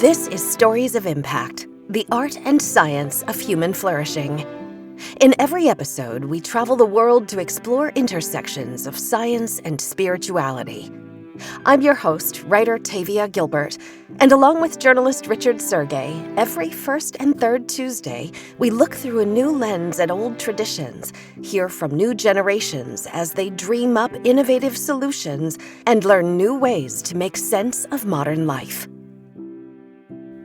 This is Stories of Impact, the art and science of human flourishing. In every episode, we travel the world to explore intersections of science and spirituality. I'm your host, writer Tavia Gilbert, and along with journalist Richard Sergey, every first and third Tuesday, we look through a new lens at old traditions, hear from new generations as they dream up innovative solutions, and learn new ways to make sense of modern life.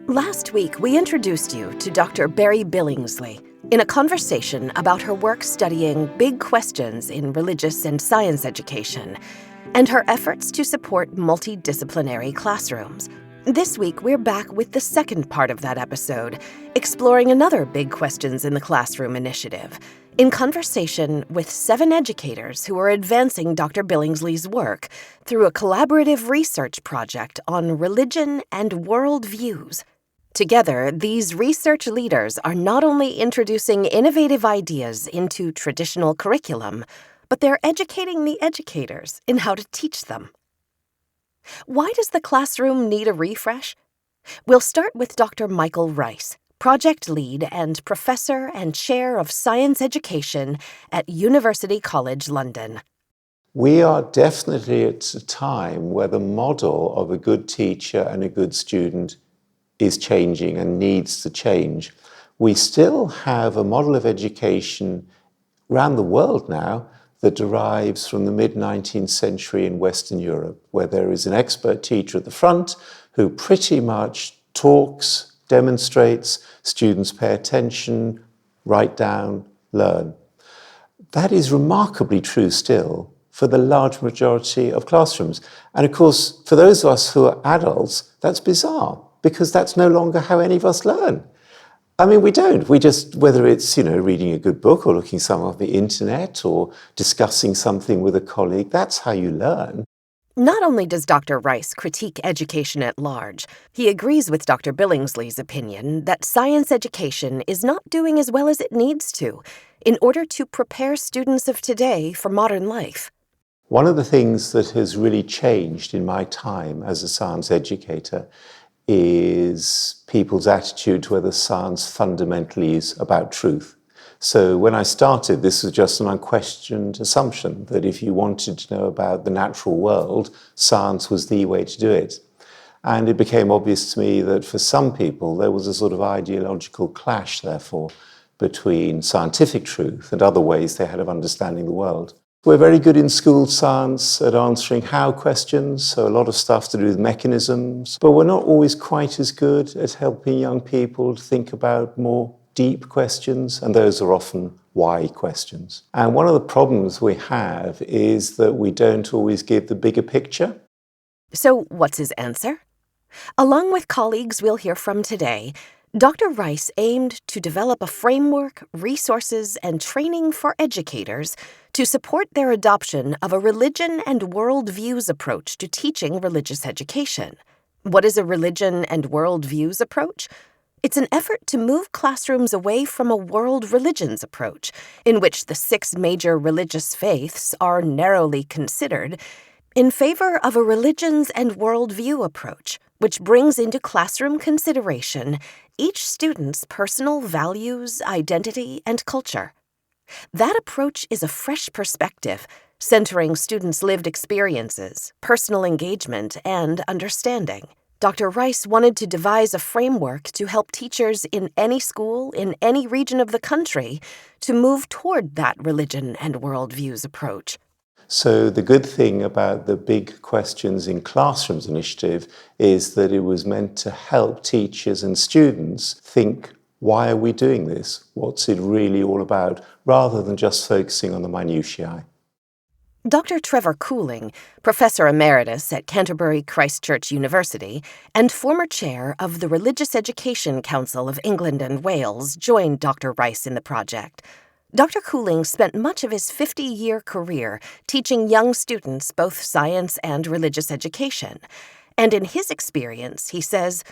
Last week, we introduced you to Dr. Barry Billingsley in a conversation about her work studying big questions in religious and science education and her efforts to support multidisciplinary classrooms. This week, we're back with the second part of that episode, exploring another Big Questions in the Classroom initiative, in conversation with 7 educators who are advancing Dr. Billingsley's work through a collaborative research project on religion and worldviews. Together, these research leaders are not only introducing innovative ideas into traditional curriculum, but they're educating the educators in how to teach them. Why does the classroom need a refresh? We'll start with Dr. Michael Reiss, project lead and professor and chair of science education at University College London. We are definitely at a time where the model of a good teacher and a good student is changing and needs to change. We still have a model of education around the world now that derives from the mid-19th century in Western Europe, where there is an expert teacher at the front who pretty much talks, demonstrates, students pay attention, write down, learn. That is remarkably true still for the large majority of classrooms. And of course, for those of us who are adults, that's bizarre, because that's no longer how any of us learn. I mean, we don't. We just, whether it's, reading a good book or looking some of the internet or discussing something with a colleague, that's how you learn. Not only does Dr. Reiss critique education at large, he agrees with Dr. Billingsley's opinion that science education is not doing as well as it needs to in order to prepare students of today for modern life. One of the things that has really changed in my time as a science educator is people's attitude to whether science fundamentally is about truth. So when I started, this was just an unquestioned assumption that if you wanted to know about the natural world, science was the way to do it. And it became obvious to me that for some people, there was a sort of ideological clash, therefore, between scientific truth and other ways they had of understanding the world. We're very good in school science at answering how questions, so a lot of stuff to do with mechanisms, but we're not always quite as good at helping young people to think about more deep questions, and those are often why questions. And one of the problems we have is that we don't always give the bigger picture. So what's his answer? Along with colleagues we'll hear from today, Dr. Reiss aimed to develop a framework, resources, and training for educators to support their adoption of a religion and worldviews approach to teaching religious education. What is a religion and worldviews approach? It's an effort to move classrooms away from a world religions approach, in which the 6 major religious faiths are narrowly considered, in favor of a religions and worldview approach, which brings into classroom consideration each student's personal values, identity, and culture. That approach is a fresh perspective, centering students' lived experiences, personal engagement, and understanding. Dr. Reiss wanted to devise a framework to help teachers in any school, in any region of the country, to move toward that religion and worldviews approach. So the good thing about the Big Questions in Classrooms initiative is that it was meant to help teachers and students think, why are we doing this? What's it really all about? Rather than just focusing on the minutiae. Dr. Trevor Cooling, Professor Emeritus at Canterbury Christ Church University and former chair of the Religious Education Council of England and Wales, joined Dr. Reiss in the project. Dr. Cooling spent much of his 50-year career teaching young students both science and religious education. And in his experience, he says,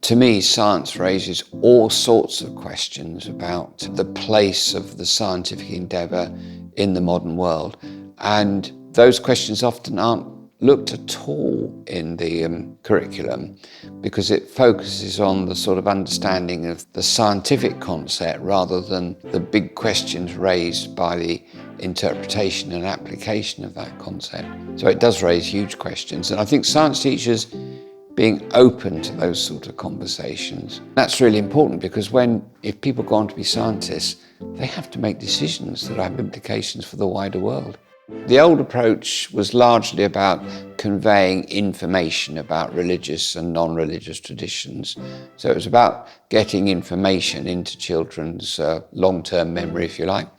To me, science raises all sorts of questions about the place of the scientific endeavour in the modern world. And those questions often aren't looked at all in the curriculum because it focuses on the sort of understanding of the scientific concept rather than the big questions raised by the interpretation and application of that concept. So it does raise huge questions, and I think science teachers being open to those sort of conversations, that's really important because if people go on to be scientists, they have to make decisions that have implications for the wider world. The old approach was largely about conveying information about religious and non-religious traditions. So it was about getting information into children's long-term memory, if you like.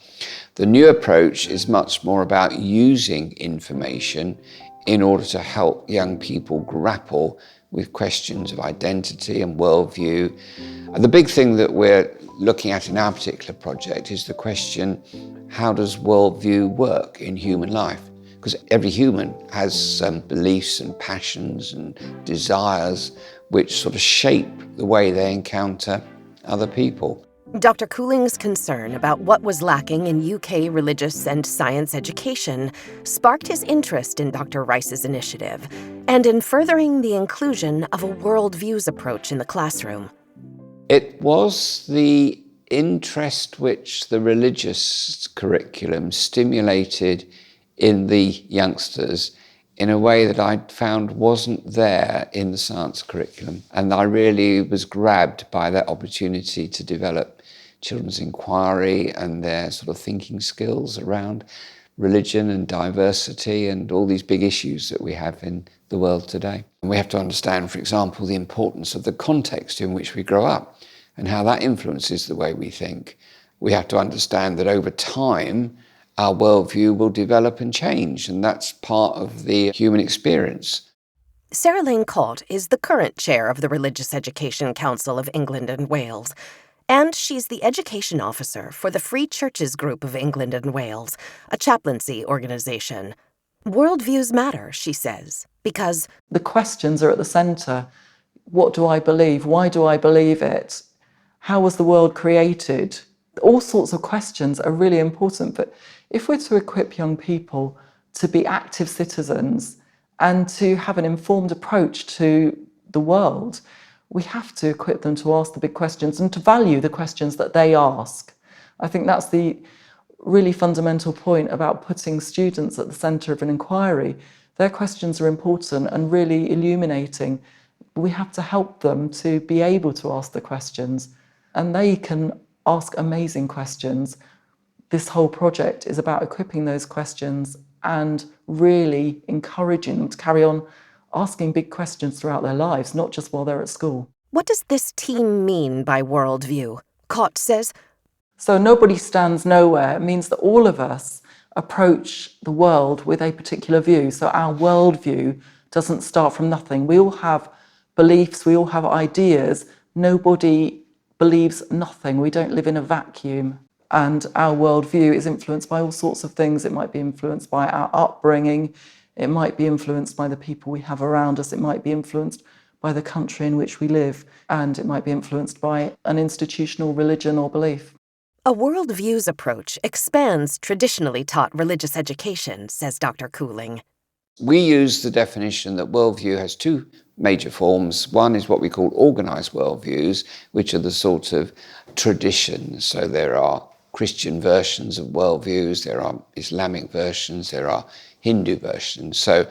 The new approach is much more about using information in order to help young people grapple with questions of identity and worldview. And the big thing that we're looking at in our particular project is the question, how does worldview work in human life? Because every human has beliefs and passions and desires which sort of shape the way they encounter other people. Dr. Cooling's concern about what was lacking in UK religious and science education sparked his interest in Dr. Reiss's initiative and in furthering the inclusion of a worldviews approach in the classroom. It was the interest which the religious curriculum stimulated in the youngsters in a way that I found wasn't there in the science curriculum. And I really was grabbed by that opportunity to develop children's inquiry and their sort of thinking skills around religion and diversity and all these big issues that we have in the world today. And we have to understand, for example, the importance of the context in which we grow up and how that influences the way we think. We have to understand that over time, our worldview will develop and change, and that's part of the human experience. Sarah Lane Cawte is the current chair of the Religious Education Council of England and Wales, and she's the education officer for the Free Churches Group of England and Wales, a chaplaincy organization. Worldviews matter, she says, because the questions are at the centre. What do I believe? Why do I believe it? How was the world created? All sorts of questions are really important, but if we're to equip young people to be active citizens and to have an informed approach to the world, we have to equip them to ask the big questions and to value the questions that they ask. I think that's the really fundamental point about putting students at the centre of an inquiry. Their questions are important and really illuminating. We have to help them to be able to ask the questions, and they can ask amazing questions. This whole project is about equipping those questions and really encouraging them to carry on asking big questions throughout their lives, not just while they're at school. what does this team mean by worldview? Cawte says, so nobody stands nowhere. It means that all of us approach the world with a particular view. So our worldview doesn't start from nothing. We all have beliefs, we all have ideas. Nobody believes nothing. We don't live in a vacuum. And our worldview is influenced by all sorts of things. It might be influenced by our upbringing. It might be influenced by the people we have around us. It might be influenced by the country in which we live. And it might be influenced by an institutional religion or belief. a worldviews approach expands traditionally taught religious education, says Dr. Cooling. We use the definition that worldview has two major forms. One is what we call organised worldviews, which are the sort of traditions. So there are Christian versions of worldviews, there are Islamic versions, there are Hindu versions. So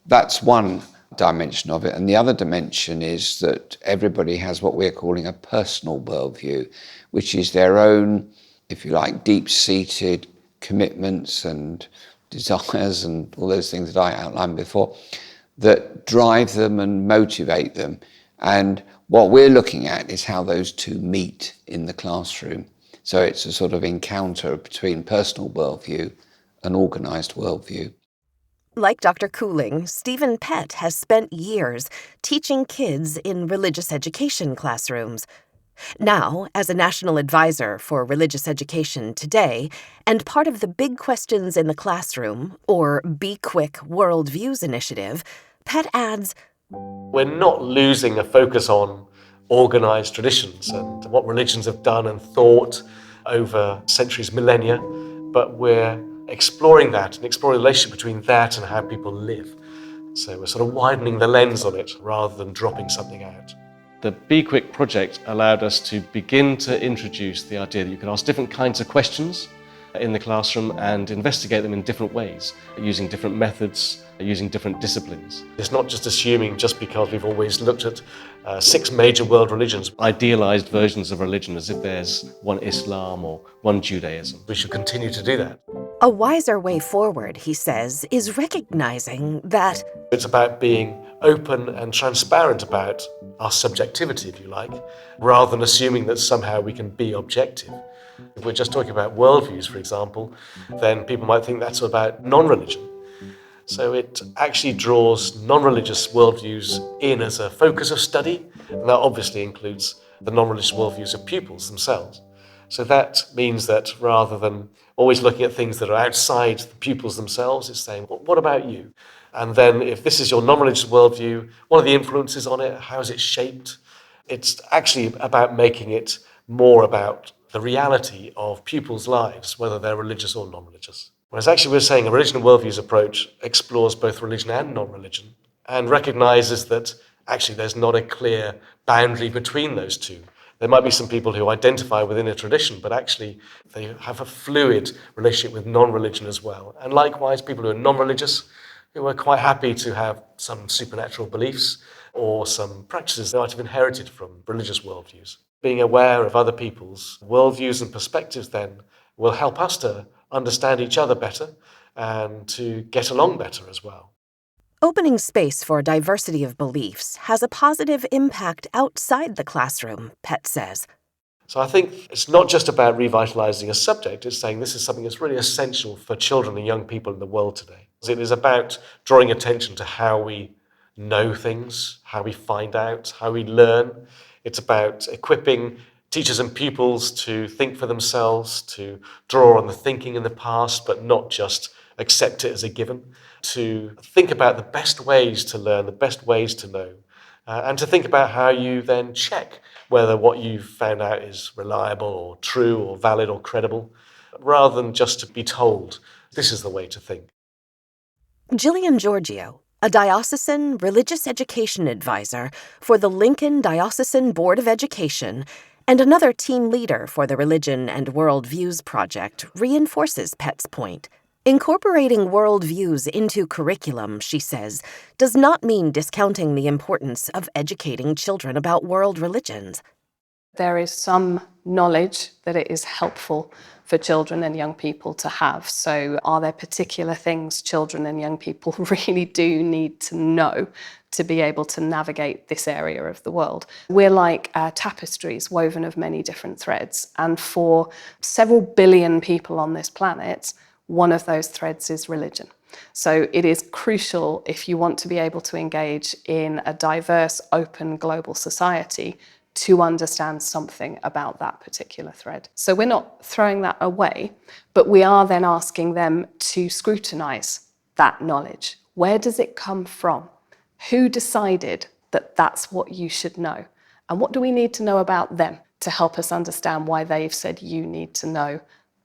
that's one dimension of it. And the other dimension is that everybody has what we're calling a personal worldview, which is their own, if you like, deep-seated commitments and desires and all those things that I outlined before that drive them and motivate them. And what we're looking at is how those two meet in the classroom. So it's a sort of encounter between personal worldview and organised worldview. Like Dr. Cooling, Stephen Pett has spent years teaching kids in religious education classrooms. Now, as a national advisor for religious education today, and part of the Big Questions in the Classroom, or Be Quick Worldviews initiative, Pett adds, we're not losing a focus on organised traditions and what religions have done and thought over centuries, millennia, but we're exploring that and exploring the relationship between that and how people live. So we're sort of widening the lens on it rather than dropping something out. The Be Quick project allowed us to begin to introduce the idea that you can ask different kinds of questions in the classroom and investigate them in different ways, using different methods, using different disciplines. It's not just assuming just because we've always looked at 6 major world religions, idealized versions of religion as if there's one Islam or one Judaism. We should continue to do that. A wiser way forward, he says, is recognizing that it's about being open and transparent about our subjectivity, if you like, rather than assuming that somehow we can be objective. If we're just talking about worldviews, for example, then people might think that's about non-religion. So it actually draws non-religious worldviews in as a focus of study, and that obviously includes the non-religious worldviews of pupils themselves. So that means that rather than always looking at things that are outside the pupils themselves, it's saying, well, what about you? And then if this is your non-religious worldview, what are the influences on it? How is it shaped? It's actually about making it more about the reality of pupils' lives, whether they're religious or non-religious. Whereas actually we're saying a religion and worldviews approach explores both religion and non-religion and recognises that actually there's not a clear boundary between those two. There might be some people who identify within a tradition, but actually they have a fluid relationship with non-religion as well. And likewise, people who are non-religious, who are quite happy to have some supernatural beliefs or some practices they might have inherited from religious worldviews. Being aware of other people's worldviews and perspectives then will help us to understand each other better and to get along better as well. opening space for diversity of beliefs has a positive impact outside the classroom, Pett says. So I think it's not just about revitalising a subject, it's saying this is something that's really essential for children and young people in the world today. It is about drawing attention to how we know things, how we find out, how we learn. It's about equipping teachers and pupils to think for themselves, to draw on the thinking in the past, but not just accept it as a given, to think about the best ways to learn, the best ways to know, and to think about how you then check whether what you've found out is reliable or true or valid or credible, rather than just to be told, this is the way to think. Gillian Georgiou, a diocesan religious education advisor for the Lincoln Diocesan Board of Education and another team leader for the Religion and Worldviews project, reinforces Pett's point. Incorporating worldviews into curriculum, she says, does not mean discounting the importance of educating children about world religions. There is some knowledge that it is helpful for children and young people to have. So are there particular things children and young people really do need to know to be able to navigate this area of the world? We're like tapestries woven of many different threads. And for several billion people on this planet, one of those threads is religion. So it is crucial, if you want to be able to engage in a diverse, open, global society, to understand something about that particular thread. So we're not throwing that away, but we are then asking them to scrutinise that knowledge. Where does it come from? Who decided that that's what you should know? And what do we need to know about them to help us understand why they've said you need to know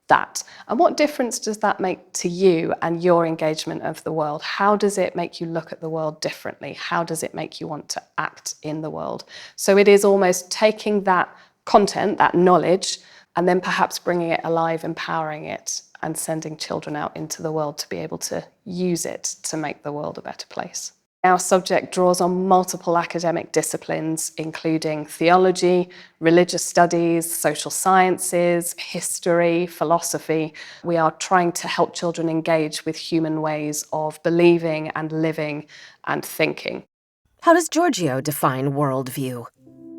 that? And what difference does that make to you and your engagement of the world? How does it make you look at the world differently? How does it make you want to act in the world? So it is almost taking that content, that knowledge, and then perhaps bringing it alive, empowering it, and sending children out into the world to be able to use it to make the world a better place. Our subject draws on multiple academic disciplines, including theology, religious studies, social sciences, history, philosophy. We are trying to help children engage with human ways of believing and living and thinking. How does Georgiou define worldview?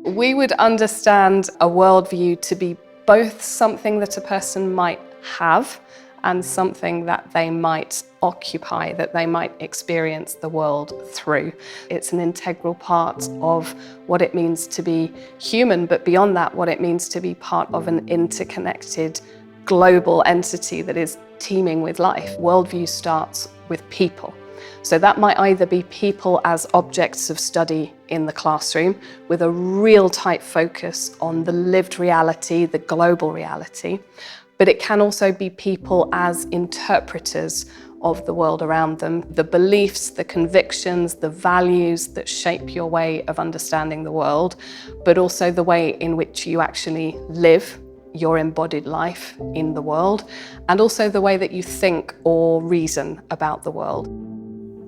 We would understand a worldview to be both something that a person might have and something that they might occupy, that they might experience the world through. It's an integral part of what it means to be human, but beyond that, what it means to be part of an interconnected global entity that is teeming with life. Worldview starts with people. So that might either be people as objects of study in the classroom with a real tight focus on the lived reality, the global reality, but it can also be people as interpreters of the world around them, the beliefs, the convictions, the values that shape your way of understanding the world, but also the way in which you actually live your embodied life in the world, and also the way that you think or reason about the world.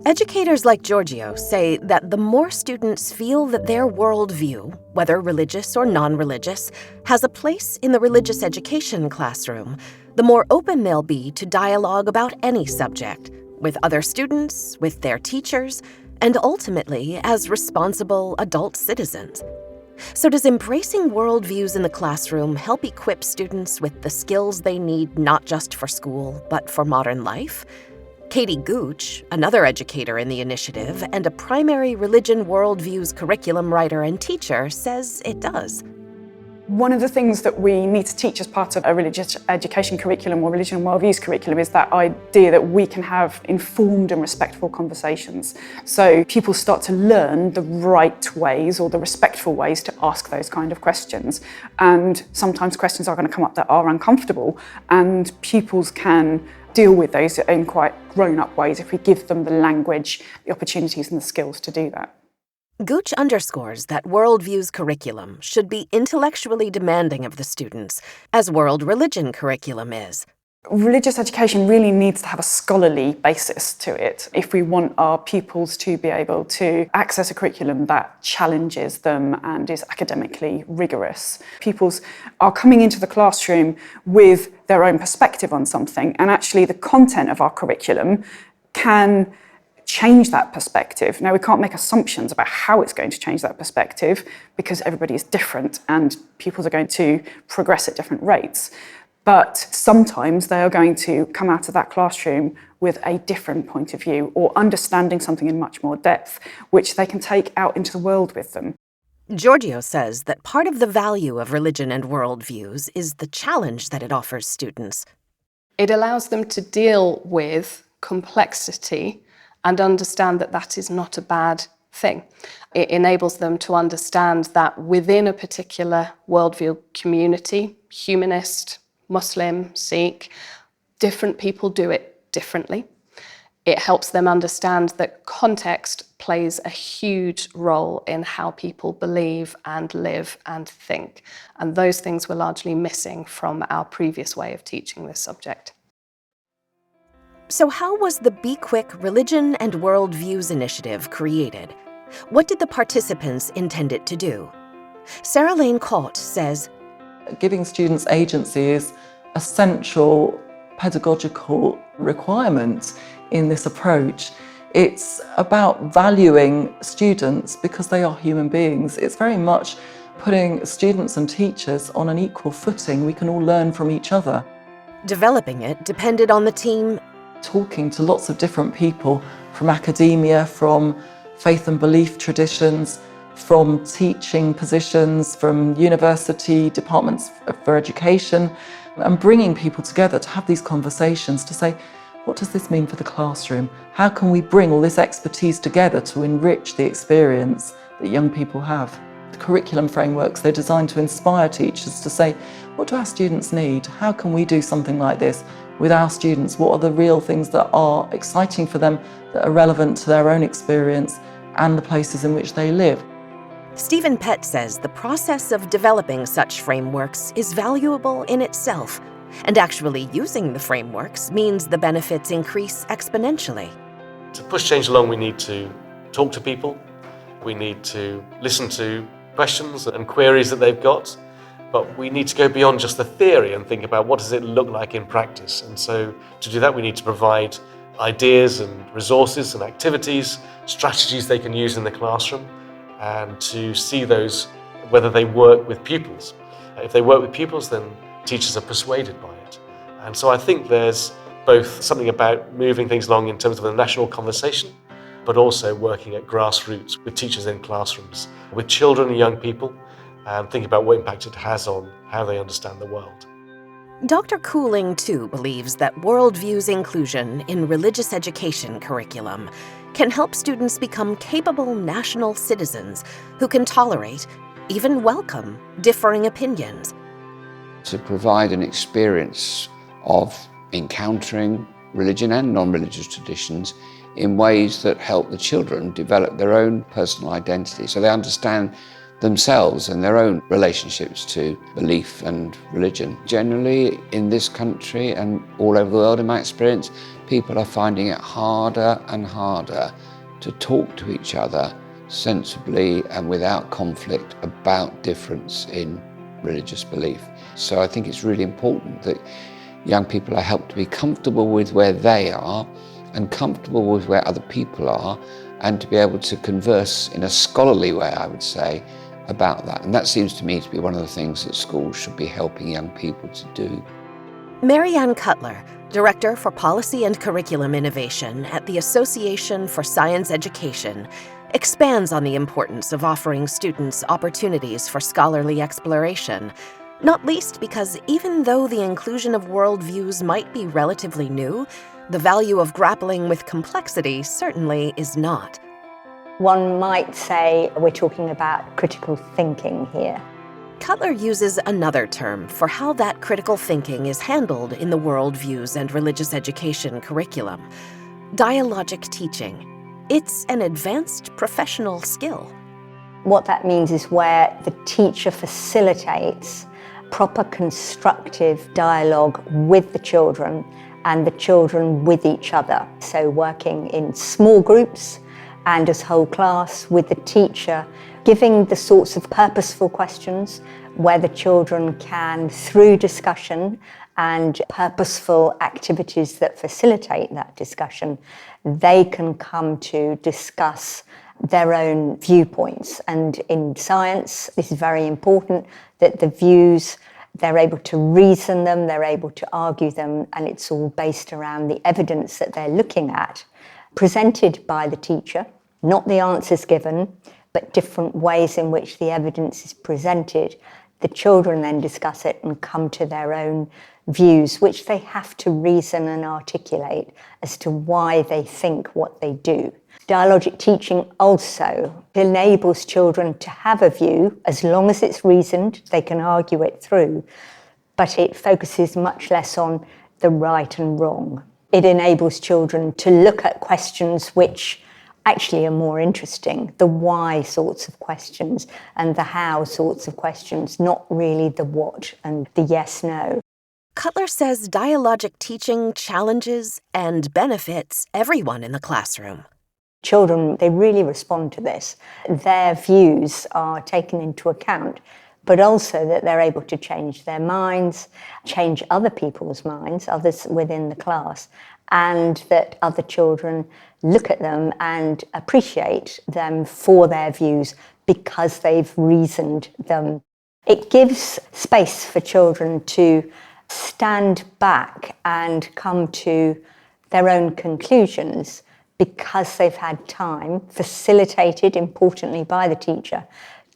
Educators like Georgiou say that the more students feel that their worldview, whether religious or non-religious, has a place in the religious education classroom, the more open they'll be to dialogue about any subject, with other students, with their teachers, and ultimately as responsible adult citizens. So does embracing worldviews in the classroom help equip students with the skills they need not just for school, but for modern life? Katie Gooch, another educator in the initiative and a primary Religion Worldviews curriculum writer and teacher, says it does. One of the things that we need to teach as part of a religious education curriculum or religion and worldviews curriculum is that idea that we can have informed and respectful conversations. So people start to learn the right ways or the respectful ways to ask those kind of questions. And sometimes questions are going to come up that are uncomfortable, and pupils can deal with those in quite grown-up ways if we give them the language, the opportunities and the skills to do that. Gooch underscores that Worldviews curriculum should be intellectually demanding of the students, as world religion curriculum is. Religious education really needs to have a scholarly basis to it if we want our pupils to be able to access a curriculum that challenges them and is academically rigorous. Pupils are coming into the classroom with their own perspective on something, and actually the content of our curriculum can change that perspective. Now, we can't make assumptions about how it's going to change that perspective because everybody is different and pupils are going to progress at different rates. But sometimes they are going to come out of that classroom with a different point of view or understanding something in much more depth, which they can take out into the world with them. Georgiou says that part of the value of religion and worldviews is the challenge that it offers students. It allows them to deal with complexity and understand that that is not a bad thing. It enables them to understand that within a particular worldview community, humanist, Muslim, Sikh, different people do it differently. It helps them understand that context plays a huge role in how people believe and live and think. And those things were largely missing from our previous way of teaching this subject. So how was the Be Quick Religion and Worldviews initiative created? What did the participants intend it to do? Lane Cawte says, giving students agency is a central pedagogical requirement in this approach. It's about valuing students because they are human beings. It's very much putting students and teachers on an equal footing. We can all learn from each other. Developing it depended on the team talking to lots of different people from academia, from faith and belief traditions, from teaching positions, from university departments for education, and bringing people together to have these conversations to say, what does this mean for the classroom? How can we bring all this expertise together to enrich the experience that young people have? The curriculum frameworks, they're designed to inspire teachers to say, what do our students need? How can we do something like this with our students? What are the real things that are exciting for them, that are relevant to their own experience and the places in which they live? Stephen Pett says the process of developing such frameworks is valuable in itself, and actually using the frameworks means the benefits increase exponentially. To push change along, we need to talk to people, we need to listen to questions and queries that they've got, but we need to go beyond just the theory and think about what does it look like in practice. And so to do that, we need to provide ideas and resources and activities, strategies they can use in the classroom, and to see those, whether they work with pupils. If they work with pupils, then teachers are persuaded by it. And so I think there's both something about moving things along in terms of the national conversation, but also working at grassroots with teachers in classrooms, with children and young people, and thinking about what impact it has on how they understand the world. Dr. Cooling, too, believes that worldviews inclusion in religious education curriculum can help students become capable national citizens who can tolerate, even welcome, differing opinions. To provide an experience of encountering religion and non-religious traditions in ways that help the children develop their own personal identity, so they understand themselves and their own relationships to belief and religion. Generally, in this country and all over the world, in my experience, people are finding it harder and harder to talk to each other sensibly and without conflict about difference in religious belief. So I think it's really important that young people are helped to be comfortable with where they are and comfortable with where other people are, and to be able to converse in a scholarly way, I would say, about that. And that seems to me to be one of the things that schools should be helping young people to do. Maureen Cutler, Director for Policy and Curriculum Innovation at the Association for Science Education, expands on the importance of offering students opportunities for scholarly exploration, not least because even though the inclusion of worldviews might be relatively new, the value of grappling with complexity certainly is not. One might say we're talking about critical thinking here. Cutler uses another term for how that critical thinking is handled in the worldviews and religious education curriculum: dialogic teaching. It's an advanced professional skill. What that means is where the teacher facilitates proper constructive dialogue with the children and the children with each other. So working in small groups and as whole class with the teacher, giving the sorts of purposeful questions where the children can, through discussion and purposeful activities that facilitate that discussion, they can come to discuss their own viewpoints. And in science, this is very important, that the views, they're able to reason them, they're able to argue them, and it's all based around the evidence that they're looking at, presented by the teacher, not the answers given, but different ways in which the evidence is presented. The children then discuss it and come to their own views, which they have to reason and articulate as to why they think what they do. Dialogic teaching also enables children to have a view. As long as it's reasoned, they can argue it through, but it focuses much less on the right and wrong. It enables children to look at questions which actually are more interesting, the why sorts of questions and the how sorts of questions, not really the what and the yes, no. Cutler says dialogic teaching challenges and benefits everyone in the classroom. Children, they really respond to this. Their views are taken into account, but also that they're able to change their minds, change other people's minds, others within the class, and that other children look at them and appreciate them for their views because they've reasoned them. It gives space for children to stand back and come to their own conclusions because they've had time, facilitated importantly by the teacher,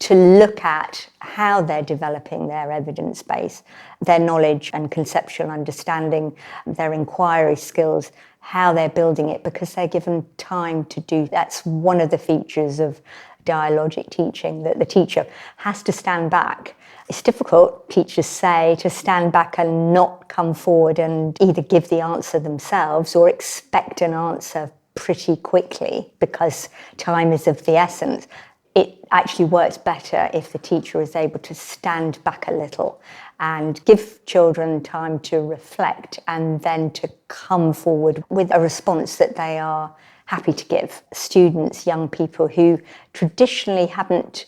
to look at how they're developing their evidence base, their knowledge and conceptual understanding, their inquiry skills, how they're building it, because they're given time to do. That's one of the features of dialogic teaching, that the teacher has to stand back. It's difficult, teachers say, to stand back and not come forward and either give the answer themselves or expect an answer pretty quickly because time is of the essence. It actually works better if the teacher is able to stand back a little and give children time to reflect and then to come forward with a response that they are happy to give. Students, young people who traditionally haven't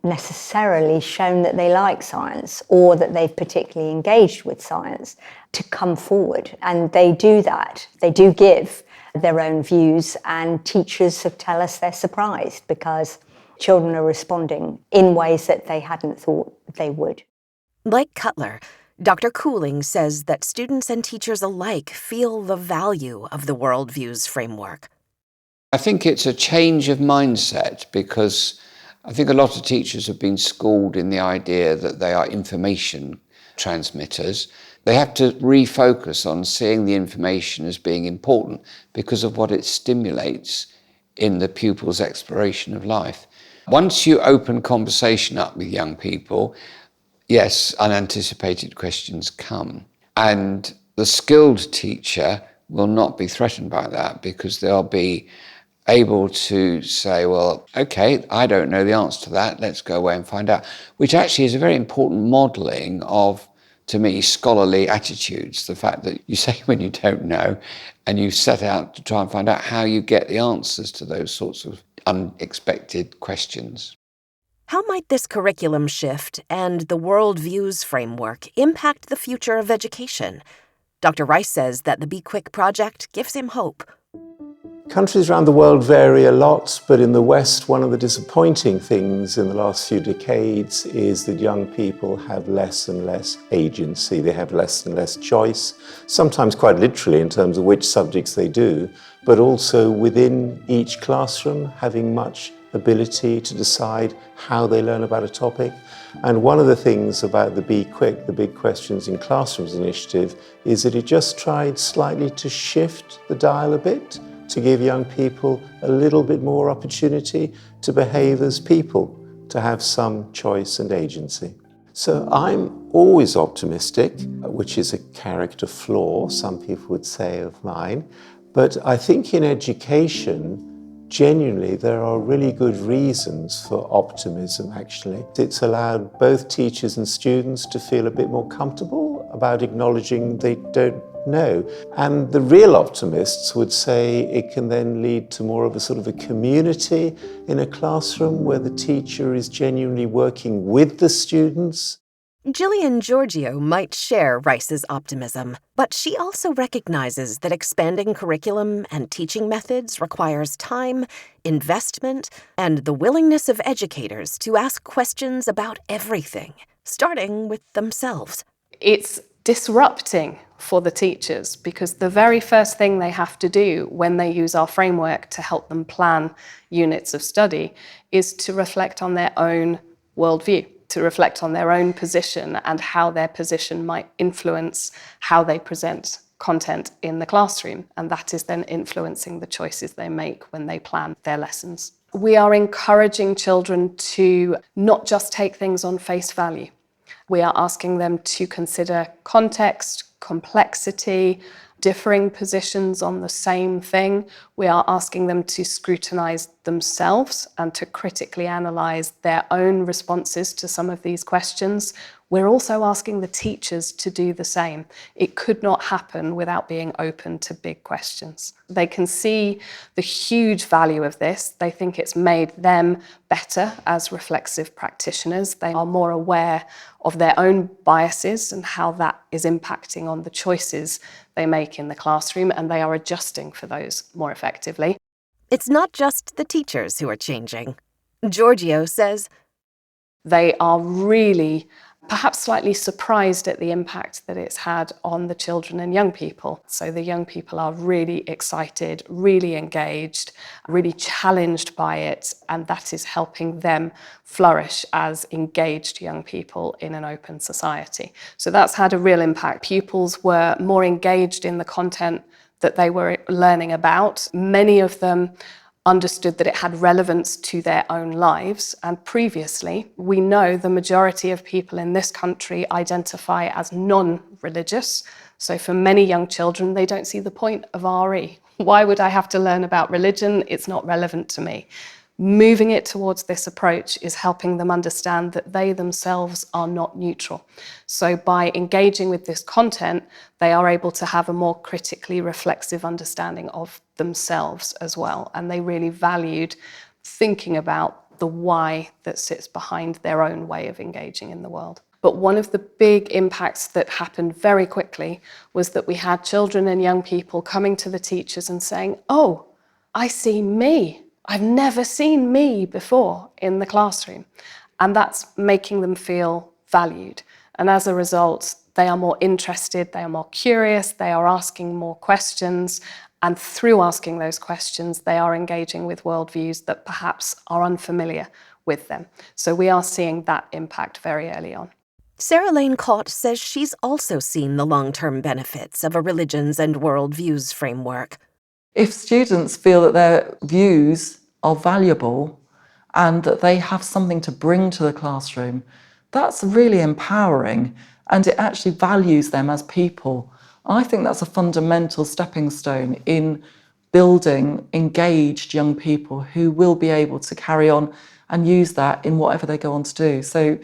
necessarily shown that they like science or that they've particularly engaged with science, to come forward. And they do that. They do give their own views, and teachers tell us they're surprised because children are responding in ways that they hadn't thought they would. Like Cutler, Dr. Cooling says that students and teachers alike feel the value of the Worldviews framework. I think it's a change of mindset, because I think a lot of teachers have been schooled in the idea that they are information transmitters. They have to refocus on seeing the information as being important because of what it stimulates in the pupil's exploration of life. Once you open conversation up with young people, yes, unanticipated questions come. And the skilled teacher will not be threatened by that, because they'll be able to say, well, okay, I don't know the answer to that, let's go away and find out, which actually is a very important modelling of, to me, scholarly attitudes. The fact that you say when you don't know and you set out to try and find out how you get the answers to those sorts of unexpected questions. How might this curriculum shift and the Worldviews framework impact the future of education? Dr. Reiss says that the Be Quick project gives him hope. Countries around the world vary a lot, but in the West, one of the disappointing things in the last few decades is that young people have less and less agency. They have less and less choice, sometimes quite literally in terms of which subjects they do, but also within each classroom having much ability to decide how they learn about a topic. And one of the things about the Be Quick, the Big Questions in Classrooms initiative, is that it just tried slightly to shift the dial a bit, to give young people a little bit more opportunity to behave as people, to have some choice and agency. So I'm always optimistic, which is a character flaw, some people would say, of mine. But I think in education, genuinely, there are really good reasons for optimism, actually. It's allowed both teachers and students to feel a bit more comfortable about acknowledging they don't know. And the real optimists would say it can then lead to more of a sort of a community in a classroom where the teacher is genuinely working with the students. Gillian Georgiou might share Reiss's optimism, but she also recognizes that expanding curriculum and teaching methods requires time, investment, and the willingness of educators to ask questions about everything, starting with themselves. It's disrupting for the teachers, because the very first thing they have to do when they use our framework to help them plan units of study is to reflect on their own worldview, to reflect on their own position and how their position might influence how they present content in the classroom. And that is then influencing the choices they make when they plan their lessons. We are encouraging children to not just take things on face value. We are asking them to consider context, complexity, differing positions on the same thing. We are asking them to scrutinise themselves and to critically analyse their own responses to some of these questions. We're also asking the teachers to do the same. It could not happen without being open to big questions. They can see the huge value of this. They think it's made them better as reflexive practitioners. They are more aware of their own biases and how that is impacting on the choices they make in the classroom, and they are adjusting for those more effectively. It's not just the teachers who are changing. Georgiou says they are really perhaps slightly surprised at the impact that it's had on the children and young people. So the young people are really excited, really engaged, really challenged by it, and that is helping them flourish as engaged young people in an open society. So that's had a real impact. Pupils were more engaged in the content that they were learning about. Many of them understood that it had relevance to their own lives. And previously, we know the majority of people in this country identify as non-religious. So for many young children, they don't see the point of RE. Why would I have to learn about religion? It's not relevant to me. Moving it towards this approach is helping them understand that they themselves are not neutral. So by engaging with this content, they are able to have a more critically reflexive understanding of themselves as well. And they really valued thinking about the why that sits behind their own way of engaging in the world. But one of the big impacts that happened very quickly was that we had children and young people coming to the teachers and saying, "Oh, I see me. I've never seen me before in the classroom." And that's making them feel valued. And as a result, they are more interested, they are more curious, they are asking more questions. And through asking those questions, they are engaging with worldviews that perhaps are unfamiliar with them. So we are seeing that impact very early on. Sarah Lane Cawte says she's also seen the long-term benefits of a Religions and Worldviews framework. If students feel that their views are valuable and that they have something to bring to the classroom, that's really empowering, and it actually values them as people I think that's a fundamental stepping stone in building engaged young people who will be able to carry on and use that in whatever they go on to do. So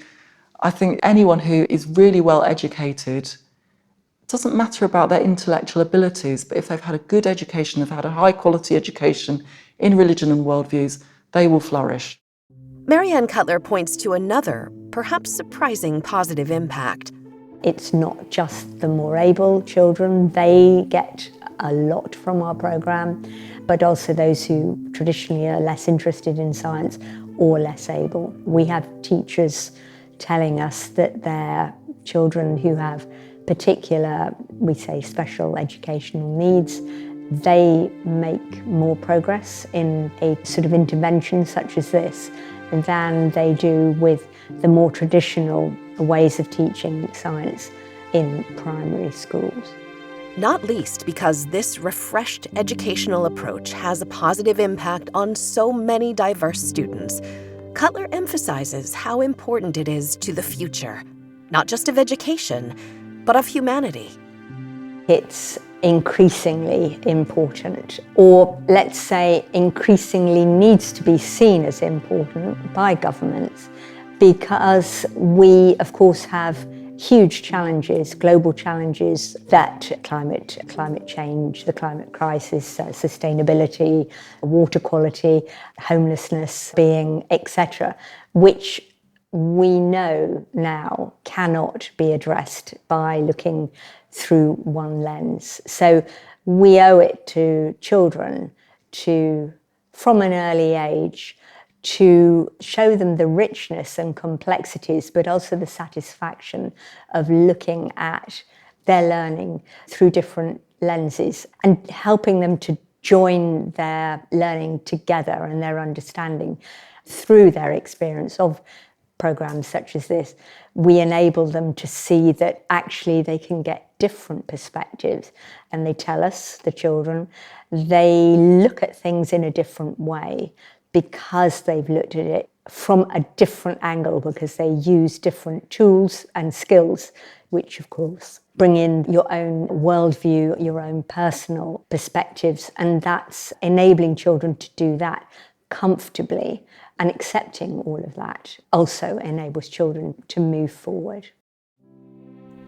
I think anyone who is really well educated, it doesn't matter about their intellectual abilities, but if they've had a good education, they've had a high quality education in religion and worldviews, they will flourish. Maureen Cutler points to another, perhaps surprising positive impact. It's not just the more able children, they get a lot from our programme, but also those who traditionally are less interested in science or less able. We have teachers telling us that their children who have particular, we say, special educational needs, they make more progress in a sort of intervention such as this than they do with the more traditional ways of teaching science in primary schools. Not least because this refreshed educational approach has a positive impact on so many diverse students. Cutler emphasizes how important it is to the future, not just of education, but of humanity. It's increasingly important, or let's say increasingly needs to be seen as important by governments, because we, of course, have huge challenges, global challenges that climate change, the climate crisis, sustainability, water quality, homelessness being, etc., which we know now cannot be addressed by looking through one lens. So we owe it to children to, from an early age, to show them the richness and complexities, but also the satisfaction of looking at their learning through different lenses and helping them to join their learning together and their understanding through their experience of programs such as this. We enable them to see that actually they can get different perspectives, and they tell us, the children, they look at things in a different way because they've looked at it from a different angle, because they use different tools and skills, which of course bring in your own worldview, your own personal perspectives, and that's enabling children to do that comfortably, and accepting all of that also enables children to move forward.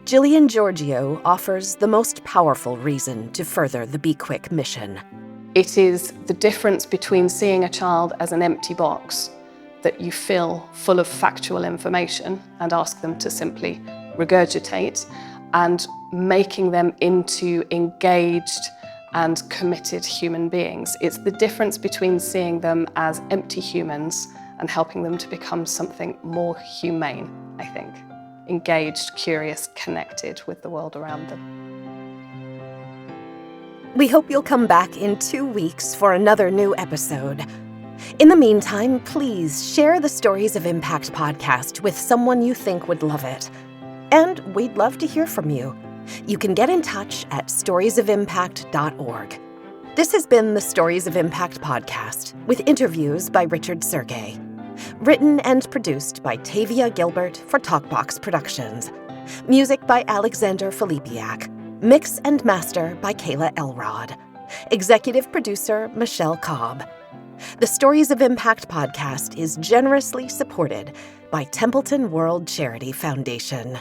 Gillian Georgiou offers the most powerful reason to further the Be Quick mission. It is the difference between seeing a child as an empty box that you fill full of factual information and ask them to simply regurgitate, and making them into engaged and committed human beings. It's the difference between seeing them as empty humans and helping them to become something more humane, I think. Engaged, curious, connected with the world around them. We hope you'll come back in 2 weeks for another new episode. In the meantime, please share the Stories of Impact podcast with someone you think would love it. And we'd love to hear from you. You can get in touch at storiesofimpact.org. This has been the Stories of Impact podcast, with interviews by Richard Sergey. Written and produced by Tavia Gilbert for Talkbox Productions. Music by Alexander Filipiak. Mix and master by Kayla Elrod. Executive producer Michelle Cobb. The Stories of Impact podcast is generously supported by Templeton World Charity Foundation.